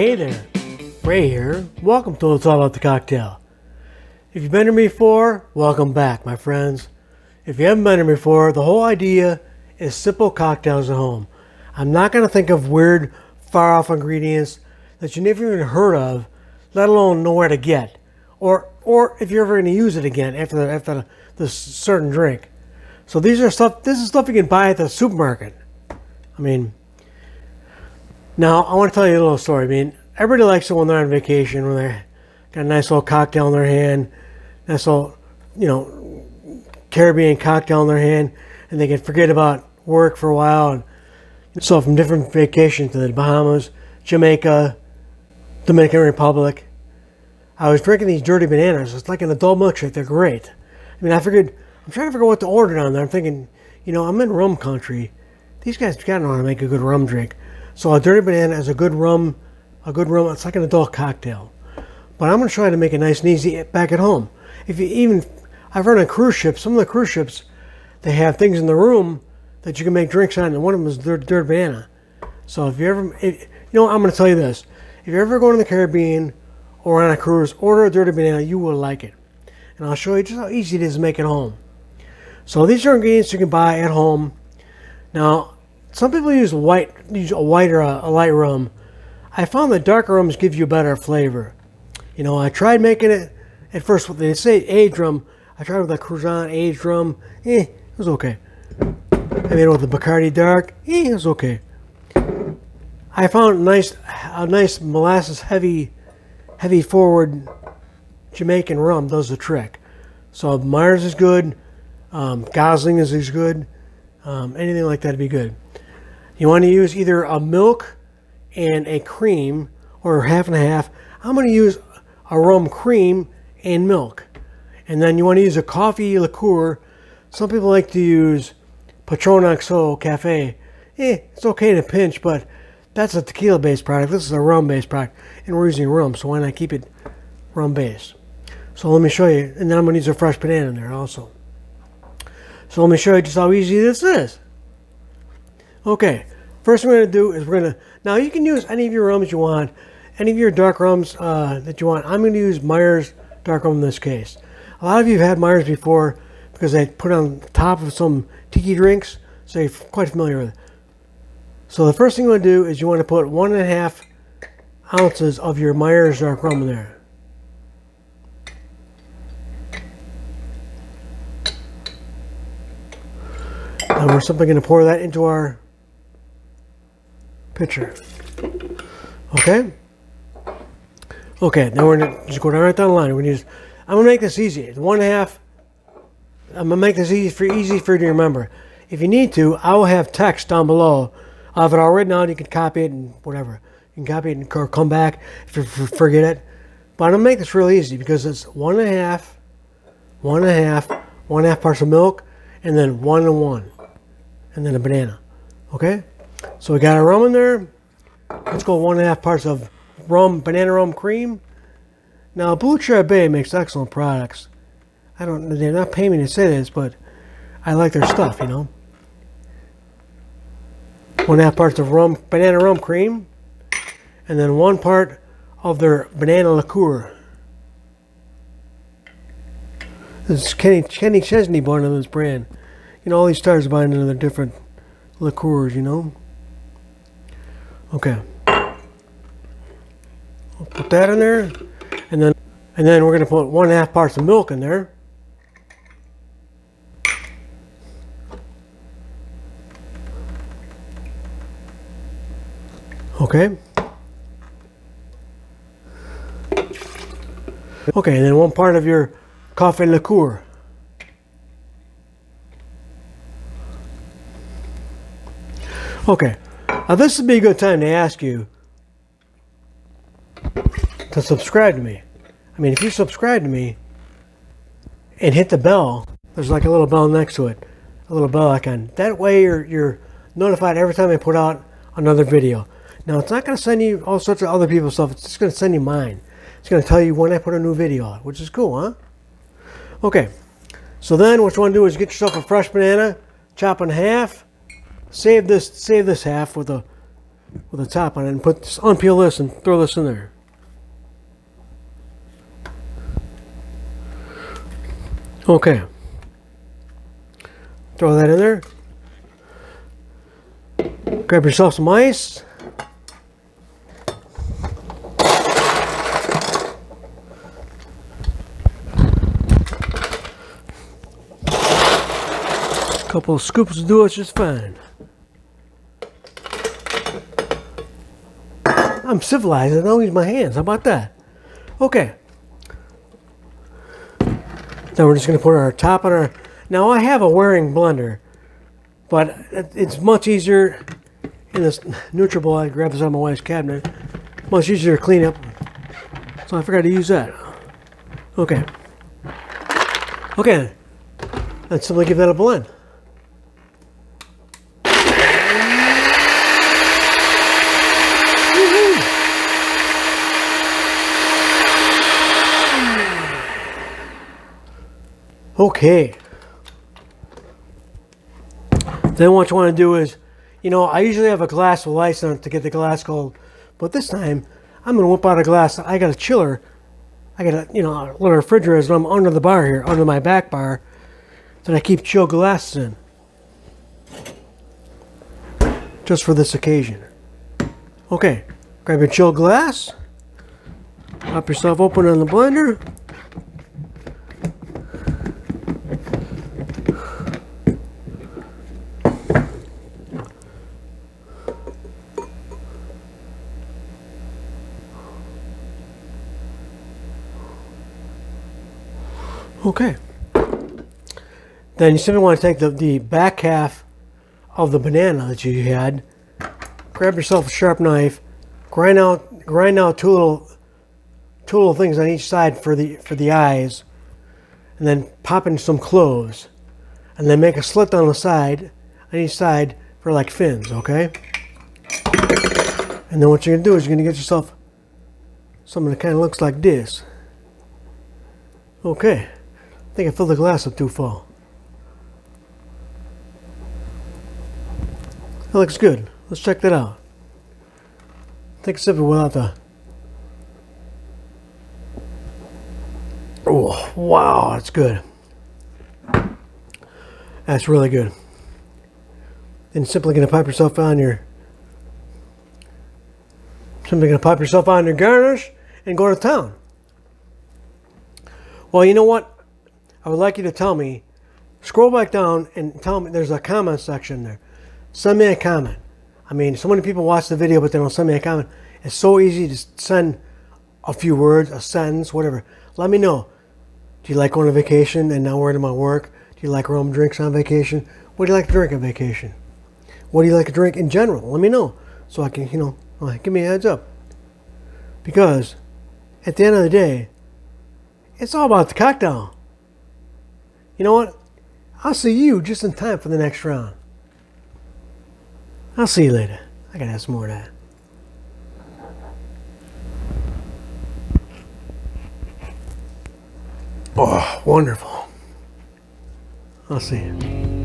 Hey there, Ray here. Welcome to It's All About the Cocktail. If you've been here before, welcome back, my friends. If you haven't been here before, the whole idea is simple cocktails at home. I'm not going to think of weird, far-off ingredients that you never even heard of, let alone know where to get, or if you're ever going to use it again after the certain drink. So this is stuff you can buy at the supermarket. I mean, now I want to tell you a little story. I mean, everybody likes it when they're on vacation, when they got a nice little cocktail in their hand, nice little, Caribbean cocktail in their hand, and they can forget about work for a while. And so from different vacations to the Bahamas, Jamaica, Dominican Republic, I was drinking these dirty bananas. It's like an adult milkshake. They're great. I mean, I'm trying to figure out what to order down there. I'm thinking, I'm in rum country. These guys gotta know how to make a good rum drink. So a dirty banana is a good rum. It's like an adult cocktail. But I'm gonna try to make it nice and easy back at home. I've heard on cruise ships, some of the cruise ships, they have things in the room that you can make drinks on, and one of them is dirty banana. So I'm gonna tell you this: if you're ever going to the Caribbean or on a cruise, order a dirty banana. You will like it, and I'll show you just how easy it is to make at home. So these are ingredients you can buy at home. Now, some people use a white or a light rum. I found that darker rums give you a better flavor. I tried making it at first. They say aged rum. I tried with a Cruzan aged rum. It was okay. I made it with the Bacardi Dark. It was okay. I found a nice molasses heavy forward Jamaican rum does the trick. So Myers is good. Gosling is good. Anything like that would be good. You want to use either a milk and a cream or half and half. I'm going to use a rum cream and milk. And then you want to use a coffee liqueur. Some people like to use Patron XO Cafe. It's okay to pinch, but that's a tequila-based product. This is a rum-based product, and we're using rum, so why not keep it rum-based? So let me show you, and then I'm going to use a fresh banana in there also. So let me show you just how easy this is. Okay, first thing we're going to do is now you can use any of your rums you want, any of your dark rums that you want. I'm going to use Myers dark rum in this case. A lot of you have had Myers before because they put on top of some tiki drinks, so you're quite familiar with it. So the first thing you want to do is you want to put 1.5 ounces of your Myers dark rum in there. Now we're simply going to pour that into our pitcher. Okay? Okay, now we're going to just go right down the line. I'm going to make this easy. It's 1.5. I'm going to make this easy for you to remember. If you need to, I will have text down below. I'll have it all written down. You can copy it and whatever. You can copy it or come back if you forget it. But I'm going to make this really easy because it's 1.5 parts of milk, and then 1 and 1. And then a banana. Okay? So we got our rum in there. Let's go 1.5 parts of banana rum cream. Now, Blue Cherry Bay makes excellent products. They're not paying me to say this, but I like their stuff, 1.5 parts of banana rum cream, and then 1 part of their banana liqueur. This is Kenny Chesney bought on this brand. All these stars buying into their different liqueurs, Okay. We'll put that in there, and then we're going to put 1.5 parts of milk in there. Okay. Okay, and then 1 part of your coffee liqueur. Okay, now this would be a good time to ask you to subscribe to me. I mean, if you subscribe to me and hit the bell, there's like a little bell next to it, a little bell icon. That way you're notified every time I put out another video. Now, it's not going to send you all sorts of other people's stuff. It's just going to send you mine. It's going to tell you when I put a new video out, which is cool, huh? Okay, so then what you want to do is get yourself a fresh banana, chop in half, save this half with a with a top on it and put this, unpeel this and throw this in there. Okay. Throw that in there. Grab yourself some ice. A couple of scoops will do it just fine. I'm civilized. I don't use my hands. How about that? Okay. Then we're just going to put our top on our... Now I have a wearing blender, but it's much easier in this NutriBowl. I grabbed this out of my wife's cabinet. Much easier to clean up. So I forgot to use that. Okay. Okay. Let's simply give that a blend. Okay. Then what you want to do is, you know, I usually have a glass with ice on it to get the glass cold, but this time I'm going to whip out a glass. I got a chiller. I got a, you know, a little refrigerator, and I'm under the bar here, under my back bar, that I keep chilled glasses in. Just for this occasion. Okay. Grab your chilled glass. Pop yourself open on the blender. Okay. Then you simply want to take the back half of the banana that you had, grab yourself a sharp knife, grind out two little things on each side for the eyes, and then pop in some cloves, and then make a slit on the side, on each side for like fins, okay? And then what you're gonna do is you're gonna get yourself something that kind of looks like this. Okay. I think I filled the glass up too full. That looks good. Let's check that out. Take a sip of it without the... Oh, wow, that's good. That's really good. Then simply going to pop yourself on your... Simply going to pop yourself on your garnish and go to town. Well, you know what? I would like you to tell me, scroll back down and tell me, there's a comment section there. Send me a comment. I mean, so many people watch the video, but they don't send me a comment. It's so easy to send a few words, a sentence, whatever. Let me know. Do you like going on vacation and not worrying about work? Do you like rum drinks on vacation? What do you like to drink on vacation? What do you like to drink in general? Let me know so I can, you know, give me a heads up. Because at the end of the day, it's all about the cocktail. You know what? I'll see you just in time for the next round. I'll see you later. I gotta have some more of that. Oh, wonderful. I'll see you.